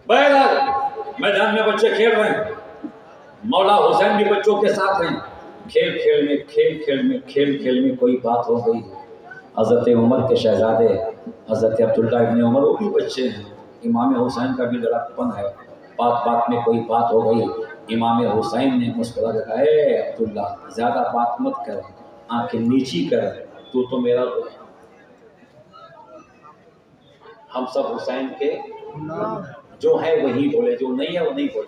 بہرحال میدان میں بچے کھیل رہے ہیں، مولا حسین بھی بچوں کے ساتھ ہیں، کھیل میں کوئی بات ہو گئی، حضرت عمر کے شہزادے حضرت عبداللہ ابن عمر وہ بھی بچے ہیں، امام حسین کا بھی لڑکپن ہے، بات میں کوئی بات ہو گئی، امام حسین نے مسکرا کے کہا اے عبداللہ زیادہ بات مت کر، آنکھیں نیچی کر، تو میرا ہم سب حسین کے جو ہے وہی بولے، جو نہیں ہے وہ نہیں بولے،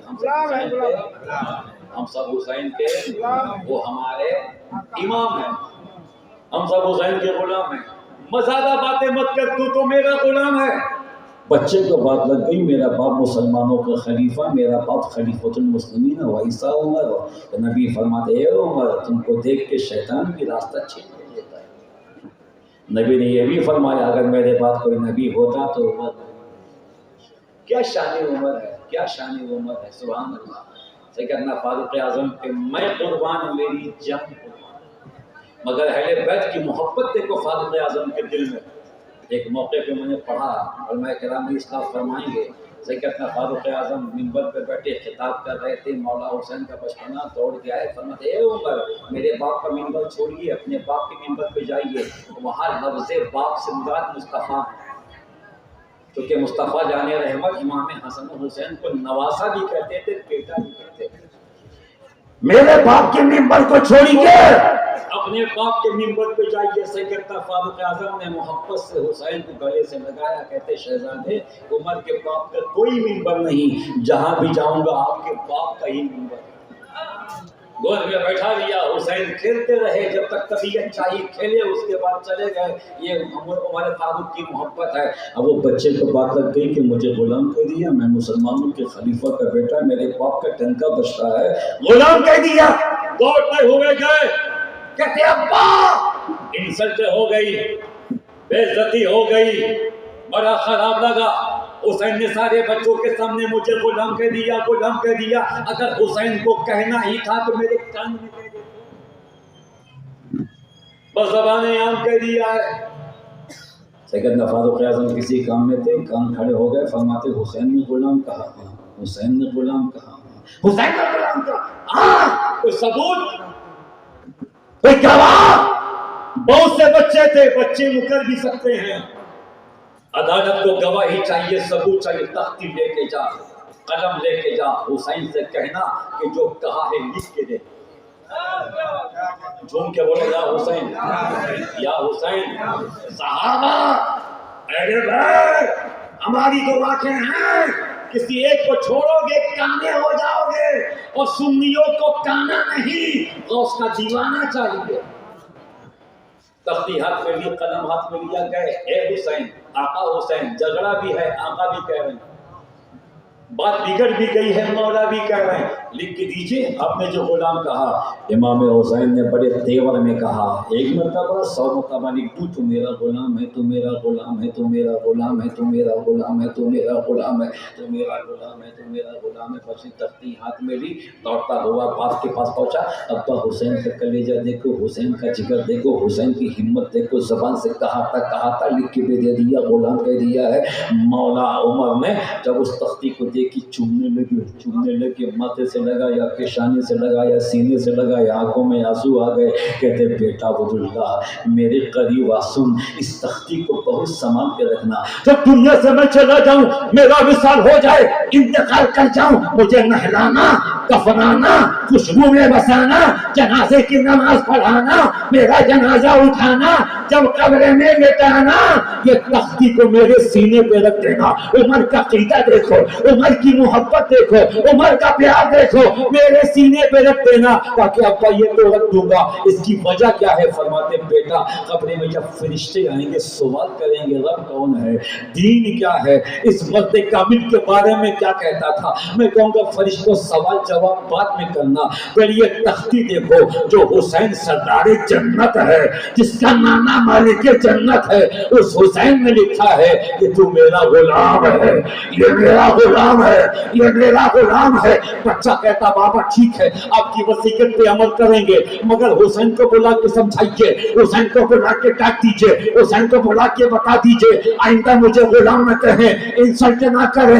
ہم سب حسین کے وہ ہمارے امام ہیں، ہم سب حسین کے غلام ہیں، زیادہ باتیں مت کر، تو میرا غلام ہے۔ بچے کو بات لگ گئی، میرا باپ مسلمانوں کا خلیفہ، میرا باپ خلیفۃ المسلمین وعیسیٰ عمر، تو نبی فرماتے اے عمر تم کو دیکھ کے شیطان بھی راستہ چھین لیتا ہے۔ نبی نے یہ بھی فرمایا اگر میرے بعد کوئی نبی ہوتا تو عمر، کیا شان عمر ہے، کیا شان عمر ہے، سبحان اللہ۔ سیدنا فاروق اعظم کہ میں قربان میری جان قربان، مگر اہل بیت کی محبت دیکھو فاروق اعظم کے دل میں۔ ایک موقع پہ میں نے پڑھا، علماء کرام بھی اصلاح فرمائیں گے، سیدنا فاروق اعظم منبر پہ بیٹھے خطاب کر رہے تھے، مولا حسین کا بچپنا دوڑ کے آئے، فرماتے اے عمر میرے باپ کا منبر چھوڑیے، اپنے باپ کے منبر پہ جائیے، وہاں لفظ باپ سے مراد مصطفیٰ، کیونکہ مصطفیٰ جان رحمت امام حسن و حسین کو نواسا بھی کہتے تھے، بیٹا بھی کہتے تھے۔ میرے باپ کے منبر کو چھوڑیے، اپنے باپ کے منبر پہ جائیے۔ سیدنا فاروق اعظم نے محبت سے حسین کو گلے سے لگایا، کہتے شہزادے عمر کے باپ کا کوئی منبر نہیں، جہاں بھی جاؤں گا آپ کے باپ کا ہی منبر ہے۔ گود میں بیٹھا لیا، حسین کھیلتے رہے جب تک طبیعت چاہیے کھیلے، اس کے بعد چلے گئے۔ یہ عمر فاروق کی محبت ہے۔ اب وہ بچے کو بات لگ گئی کہ مجھے غلام کہہ دیا، میں مسلمانوں کے خلیفہ کا بیٹا، میرے باپ کا ٹنکا بچتا ہے، غلام کہہ دیا۔ دوڑتے ہوئے گئے، کہتے ابا انسلٹ ہو گئی، بے عزتی ہو گئی، بڑا خراب لگا۔ حسین نے سارے بچوں کے سامنے مجھے غلام کہہ دیا، غلام کہہ دیا۔ اگر حسین کو کہنا ہی تھا تو میرے کان میں کہہ دیتے، بس زبان عام کہہ دیا ہے۔ سیدنا فاروق اعظم کسی کام میں تھے، کام کھڑے ہو گئے، فرماتے حسین نے غلام کہا، حسین نے غلام کہا، حسین نے غلام کہا، ہاں کوئی ثبوت، کوئی گواہ؟ بہت سے بچے تھے، بچے مکر بھی سکتے ہیں، عدالت کو گواہی چاہیے، ثبوت چاہیے، تختی لے کے جا، قلم لے کے جا، حسین سے کہنا کہ جو کہا ہے لکھ کے دے، جھوم کے بولو یا حسین، یا حسین۔ صحابہ اہل بیت ہماری جو واقع ہیں، کسی ایک کو چھوڑو گے کانے ہو جاؤ گے، اور سنیوں کو کانا نہیں، غوث کا دیوانہ چاہیے۔ تختی ہاتھ میں لی، قلم ہاتھ میں لیا، گئے اے حسین، آقا حسین، جھگڑا بھی ہے، آقا بھی کہہ رہے ہیں، بات بگڑ بھی گئی ہے، مولا بھی کہہ رہے ہیں، لکھ کے دیجئے آپ نے جو غلام کہا۔ امام حسین نے بڑے تیور میں کہا، ایک مرتبہ 100 مرتبہ لکھ دوں، تو میرا غلام ہے، تو میرا غلام ہے، تو میرا غلام ہے، تو میرا غلام ہے، تو میرا غلام ہے، تو میرا غلام ہے، تو میرا غلام ہے۔ پھر تختی ہاتھ میں لی، دوڑتا ہوا باپ کے پاس پہنچا، ابا حسین کا کلیجہ دیکھو، حسین کا جگر دیکھو، حسین کی ہمت دیکھو، زبان سے کہا تھا لکھ کے بھی دے دیا، غلام کہہ دیا ہے۔ مولا عمر نے جب اس تختی کو دیکھی، چومنے لگے، ماتھے سے لگایا، پیشانی سے لگایا، سینے سے لگایا، آنکھوں میں آنسو آ گئے، کہتے بیٹا عبداللہ میرے قریب آ، سن اس تختی کو بہت سنبھال کے رکھنا، جب دنیا سے میں چلا جاؤں، میرا وصال ہو جائے، انتقال کر جاؤں، مجھے نہلانا، کفنانا، خوشبو میں بسانا، جنازے کی نماز پڑھانا، میرا جنازہ اٹھانا، جب قبر میں لٹانا، یہ تختی کو میرے سینے پہ رکھ دینا۔ عمر کا عقیدہ دیکھو، عمر کی محبت دیکھو، عمر کا پیار دیکھو، میرے سینے پہ رکھ دینا، تاکہ ابا یہ تو رکھ دوں گا۔ اس کی وجہ کیا ہے؟ فرماتے بیٹا قبر میں جب فرشتے آئیں گے سوال کریں گے رب کون ہے، دین کیا ہے، اس مرد کامل کے بارے میں کیا کہتا تھا، میں کہوں گا فرشتوں سوال جواب بعد میں کرنا، پھر یہ تختی دیکھو جو حسین سردار جنت ہے، جس کا نانا مالک جنت ہے، اس حسین نے لکھا ہے کہ تو میرا غلام ہے، یہ میرا غلام ہے، یہ میرا غلام ہے۔ بچہ کہتا بابا ٹھیک ہے آپ کی وصیت پہ عمل کریں گے، مگر حسین کو بلا کے سمجھائیے، حسین کو بلا کے ڈانٹ دیجئے، حسین کو بلا کے بتا دیجئے آئندہ مجھے غلام نہ کہیں، انسلٹ نہ کریں۔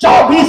24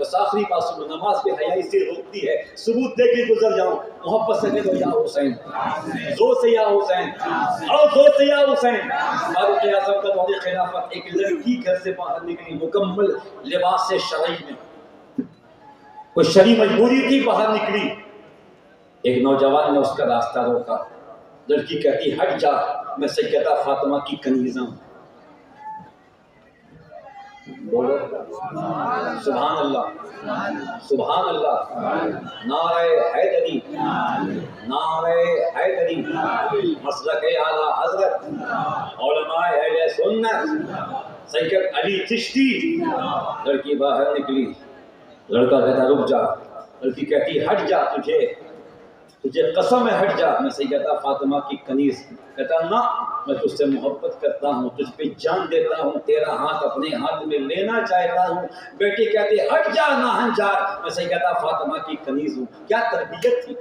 بس آخری بات سنو، نماز پہ حیا سے روکتی ہے، ثبوت دے کے گزر جاؤں، محبت سے کہو یا حسین، زور سے یا حسین، اور زور سے یا حسین۔ فاروق اعظم کا دور خلافت، ایک لڑکی گھر سے باہر نکلی مکمل لباس شرعی میں، کوئی شرعی مجبوری تھی، باہر نکلی، ایک نوجوان نے اس کا راستہ روکا، لڑکی کہتی ہٹ جا، میں سیدہ فاطمہ کی کنیزہ ہوں۔ بولو سبحان اللہ، سبحان اللہ، نعرہ حیدری، نعرہ حیدری، مسلک اعلیٰ حضرت، علماء اہل سنت، سید علی چشتی۔ لڑکی باہر نکلی، لڑکا کہتا رک جا، لڑکی کہتی ہٹ جا، تجھے قسم ہے ہٹ جا، میں سیدہ فاطمہ کی کنیز۔ کہتا نہ، میں تجھ سے محبت کرتا ہوں، تجھ پہ جان دیتا ہوں، تیرا ہاتھ اپنے ہاتھ میں لینا چاہتا ہوں۔ بیٹی کہتی ہٹ جا ناہنجار، میں سیدہ فاطمہ کی کنیز ہوں۔ کیا تربیت تھی!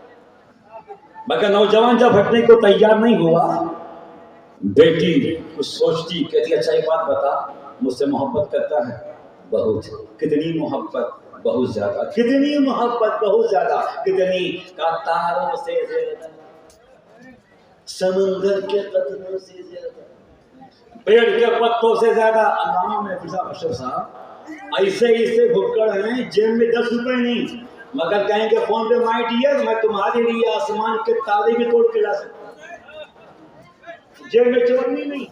مگر نوجوان جب ہٹنے کو تیار نہیں ہوا، بیٹی کچھ سوچتی، کہتی اچھا ایک بات بتا، مجھ سے محبت کرتا ہے؟ بہت۔ کتنی محبت؟ بہت زیادہ۔ کتنی محبت؟ بہت زیادہ۔ کتنی؟ کا تاروں سے زیادہ، سمندر کے قطروں سے زیادہ، پیڑ کے پتوں سے زیادہ۔ علامہ محفوظ اشرف صاحب ایسے بھکڑ ہیں، جیب میں 10 روپے نہیں، مگر کہیں کہ فون پہ مائی ڈیئر، میں تمہارے لیے آسمان کے تارے بھی توڑ کے لا سکتا ہوں، جیب میں چورنی نہیں۔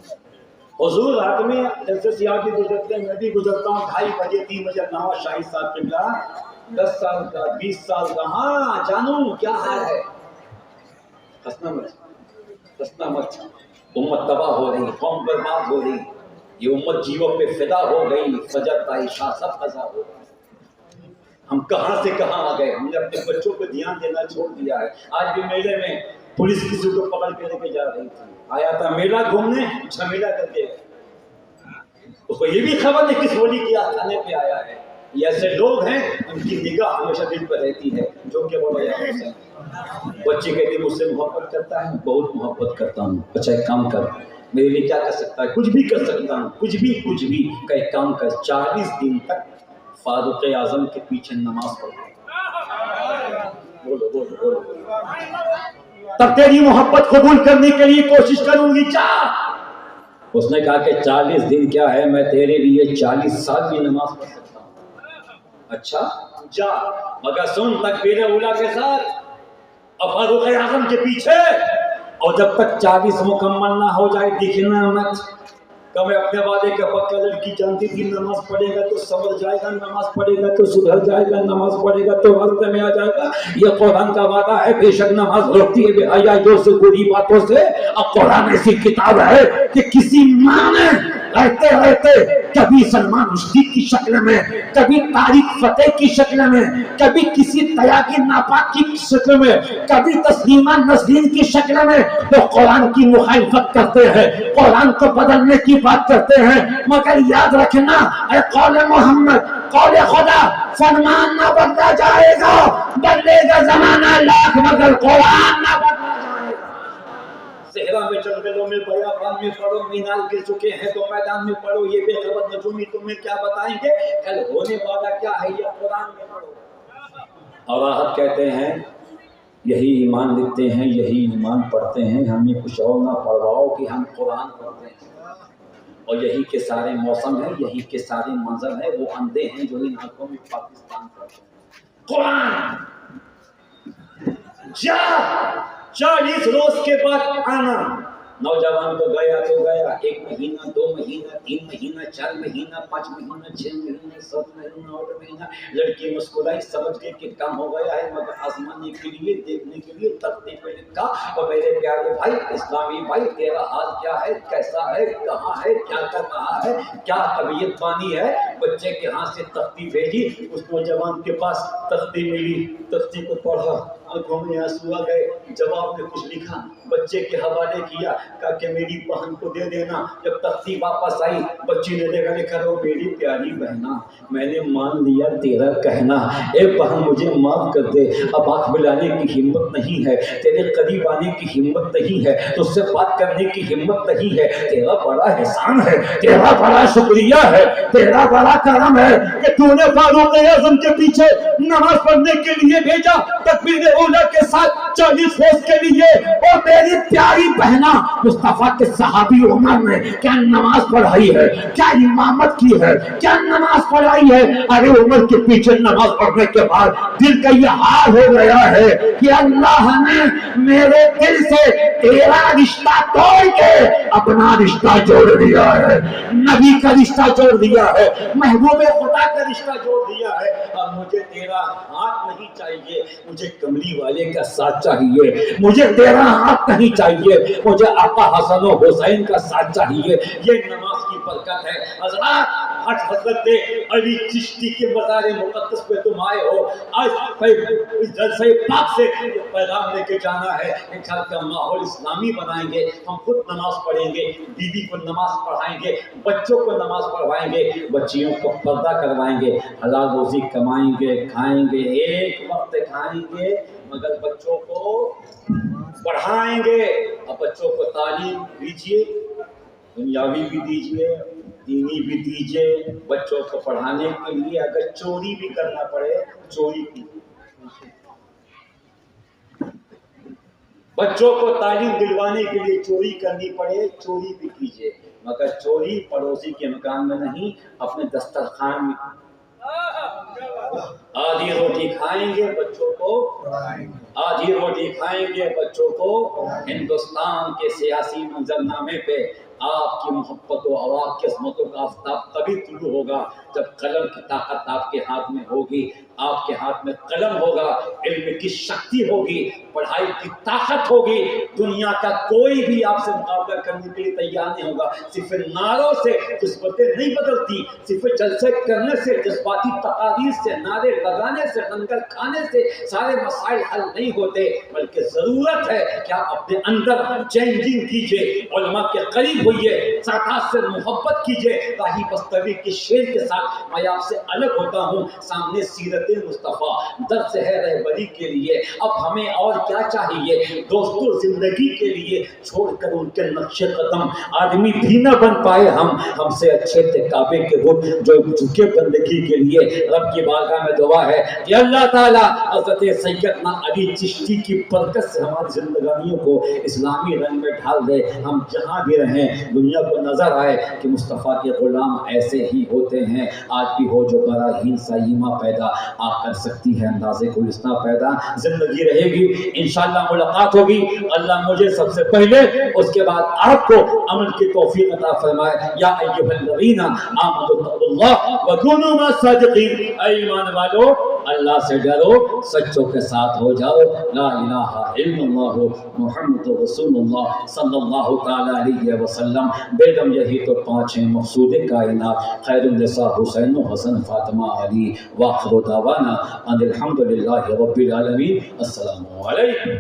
حضور رات میں جلسے سیاح بھی گزرتے ہیں، میں بھی گزرتا ہوں، 2:30 بجے 3 بجے نواز شاہی صاحب قبلہ 10 سال کا 20 سال کا، ہاں جانو کیا حال ہے، ہنسنا مت، امت تباہ ہو رہی، قوم برباد ہو رہی، یہ امت جیووں پہ فدا ہو گئی، فجر کا عشاء سب قضا ہو گئی۔ ہم کہاں سے کہاں آ گئے، ہم نے اپنے بچوں پہ دھیان دینا چھوڑ دیا ہے۔ آج بھی میلے میں پولیس کسی کو پکڑ کے لے کے جا رہی تھی، آیا تھا میلہ گھومنے، جھمیلا کر کے، اس کو یہ بھی خبر نہیں کس ہولی کی آستانے پہ آیا ہے۔ یہ ایسے لوگ ہیں، ان کی نگاہ ہمیشہ دل پر رہتی ہے، جو کہ وہ یا حسین۔ بچے کہتے مجھ سے محبت کرتا ہے؟ بہت محبت کرتا ہوں۔ اچھا ایک کام کر، میرے لیے کیا کر سکتا ہے؟ کچھ بھی کر سکتا ہوں، کچھ بھی کا ایک کام کر، 40 دن تک فاروق اعظم کے پیچھے نماز پڑھو۔ بولو تب تیری محبت قبول کرنے کے لیے کوشش کروں گی، چاہ۔ اس نے کہا کہ 40 دن کیا ہے، میں تیرے لیے 40 سال بھی نماز پڑھ سکتا ہوں۔ اچھا جا، مگر سن تکبیر اولیٰ کے ساتھ اور فاروق اعظم کے پیچھے، اور جب تک 40 مکمل نہ ہو جائے دکھنا مت۔ کہ میں اپنے وعدے کا پکا، لڑکی جانتی تھی نماز پڑھے گا تو سمجھ جائے گا، نماز پڑھے گا تو سدھر جائے گا، نماز پڑھے گا تو راستے میں آ جائے گا۔ یہ قرآن کا وعدہ ہے، بے شک نماز روکتی ہے بے حیائیوں سے، بری باتوں سے۔ اور قرآن ایسی کتاب ہے کہ کسی ماں نے رہتے کبھی سلمان رشدی کی شکل میں، کبھی طارق فتح کی شکل میں، کبھی کسی تیاگی ناپاک کی شکل میں، کبھی تسلیمہ نسرین کی شکل میں، تو قرآن کی مخالفت کرتے ہیں، قرآن کو بدلنے کی بات کرتے ہیں۔ مگر یاد رکھنا، اے قول محمد، قول خدا، فرمان نہ بدلا جائے گا، بدلے گا زمانہ لاکھ مگر قرآن نہ بدلا جائے گا۔ صحرا میں، جنگلوں میں، بیابان میں پڑھو، مینار گر چکے ہیں تو میدان میں پڑھو، یہ بے خبر نجومی تمہیں کیا بتائیں گے، کل ہونے والا کیا ہے یہ قرآن میں پڑھو۔ اور راحت کہتے ہیں یہی ایمان لکھتے ہیں، یہی ایمان پڑھتے ہیں، ہمیں کچھ اور نہ پڑھواؤ کہ ہم قرآن پڑھتے ہیں۔ اور یہی کے سارے موسم ہے، یہی کے سارے منظر ہے، وہ اندھے ہیں جو ان آنکھوں میں پاکستان پڑھتے ہیں۔ قرآن جا، 40 روز کے بعد آنا۔ نوجوان تو گیا 1 مہینہ، 2 مہینہ، 3 مہینہ، 4 مہینہ، 5 مہینہ، 6 مہینہ، 7 مہینہ، 8 مہینہ۔ لڑکی مسکرائی، سمجھ گئی کہ کام ہو گیا ہے، مگر آزمانے کے لیے، دیکھنے کے لیے تختے پہ لکھا، اور میرے پیارے بھائی، اسلامی بھائی، تیرا حال کیا ہے، کیسا ہے، کہاں ہے، کیا کر رہا ہے، کیا طبیعت پانی ہے۔ بچے کے ہاتھ سے تختی بھیجی، اس نوجوان کے پاس تختی ملی، تختی کو پڑھا، آنکھوں میں آنسو آ گئے، جواب میں کچھ لکھا، بچے کے حوالے کیا، کہا کہ میری بہن کو دے دینا۔ جب تختی واپس آئی، بچی نے دیکھا، لکھا رہو میری پیاری بہنا، میں نے مان لیا تیرا کہنا، اے بہن مجھے معاف کر دے، اب آنکھ ملانے کی ہمت نہیں ہے، تیرے قریب آنے کی ہمت نہیں ہے، تجھ سے بات کرنے کی ہمت نہیں ہے، تیرا بڑا احسان ہے، تیرا بڑا شکریہ ہے، تیرا بڑا کرم ہے کہ تو نے فاروق اعظم کے پیچھے نماز پڑھنے کے لیے بھیجا تکبیر اولیٰ کے ساتھ 40 روز کے لیے، اور میری پیاری بہنا مصطفیٰ کے صحابی عمر نے کیا نماز پڑھائی ہے، کیا امامت کی ہے، کیا نماز پڑھائی ہے۔ ارے عمر کے پیچھے نماز پڑھنے کے بعد دل کا یہ حال ہو گیا ہے کہ اللہ نے میرے دل سے تیرا رشتہ توڑ کے اپنا رشتہ جوڑ دیا ہے، نبی کا رشتہ جوڑ دیا ہے، محبوب خدا کا رشتہ جوڑ دیا ہے۔ اب مجھے تیرا ہاتھ نہیں چاہیے، مجھے کملی والے کا ساتھ چاہیے، مجھے تیرا ہاتھ نہیں چاہیے، مجھے آقا حسن و حسین کا ساتھ چاہیے۔ یہ نماز کی برکت ہے۔ حضرات حضرت علی چشتی کے مزار مقدس پہ تم آئے ہو، آج اس جلسہ پاک سے پیغام لے کے جانا ہے کہ گھر کا ماحول اسلامی بنائیں گے، ہم خود نماز پڑھیں گے، بیوی کو نماز پڑھائیں گے، بچوں کو نماز پڑھوائیں گے، بچیوں کو پردہ کروائیں گے، حلال روزی کمائیں گے، کھائیں گے، ایک وقت کھائیں گے مگر بچوں کو پڑھائیں گے۔ اب بچوں کو تعلیم دیجیے، دنیاوی بھی دیجیے، دینی بھی دیجیے۔ بچوں کو پڑھانے کے لیے اگر چوری بھی کرنا پڑے چوری کی، بچوں کو تعلیم دلوانے کے لیے چوری کرنی پڑے چوری بھی کیجیے، مگر چوری پڑوسی کے مکان میں نہیں، اپنے دسترخوان میں۔ آدھی روٹی کھائیں گے بچوں کو، آدھی روٹی کھائیں گے بچوں کو۔ ہندوستان کے سیاسی منظرنامے پہ آپ کی محبت و آپ کی عظمتوں کا آفتاب کبھی طلوع ہوگا جب قلم کی طاقت آپ کے ہاتھ میں ہوگی، آپ کے ہاتھ میں قلم ہوگا، علم کی شکتی ہوگی، پڑھائی کی طاقت ہوگی۔ دنیا کا کوئی بھی آپ سے مقابلہ کرنے کے لیے تیار نہیں ہوگا۔ صرف نعروں سے قسمتیں نہیں بدلتی، صرف جلسے کرنے سے، جذباتی تقاریر سے، نعرے لگانے سے، لنگر کھانے سے سارے مسائل حل نہیں ہوتے، بلکہ ضرورت ہے کہ آپ اپنے اندر چینجنگ کیجئے، علماء کے قریب ہوئیے، سادات سے محبت کیجئے۔ راہی بستوی کے شعر کے ساتھ میں آپ سے الگ ہوتا ہوں، سامنے سیرت مصطفیٰ درس ہے رہبری کے لیے۔ اب ہمیں اور کیا چاہیے دوستو؟ زندگی کے لیے چھوڑ کر ان کے نقش قدم آدمی بھی نہ بن پائے، ہم سے اچھے تھے کعبے کے رخ جو جھکے بندگی کے لیے۔ رب کی بارگاہ میں دعا ہے کہ اللہ تعالیٰ حضرت سیدنا علی چشتی کی برکت سے ہماری زندگانیوں کو اسلامی رنگ میں ڈھال دے، ہم جہاں بھی رہیں دنیا کو نظر آئے کہ مصطفیٰ کے غلام ایسے ہی ہوتے ہیں۔ آج بھی ہو جو براہین سا ایماں پیدا، آ کر سکتی ہے اندازے کو اسنا پیدا۔ زندگی رہے گی انشاءاللہ ملاقات ہوگی۔ اللہ مجھے سب سے پہلے اس کے بعد آپ کو عمل کی توفیق عطا فرمائے۔ یا ایھا الذین آمنوا اتقوا اللہ وکونوا مع الصادقین، اے ایمان والو اللہ سے ڈرو، سچوں کے ساتھ ہو جاؤ۔ لا الہ الا اللہ محمد رسول اللہ صلی اللہ تعالی علیہ وسلم۔ بیگم یہی تو پانچ ہیں مقصود کائنات، خیر النساء حسین و حسن فاطمہ علی، وآخر دعوانا ان الحمد للہ رب العالمین۔ السلام علیکم۔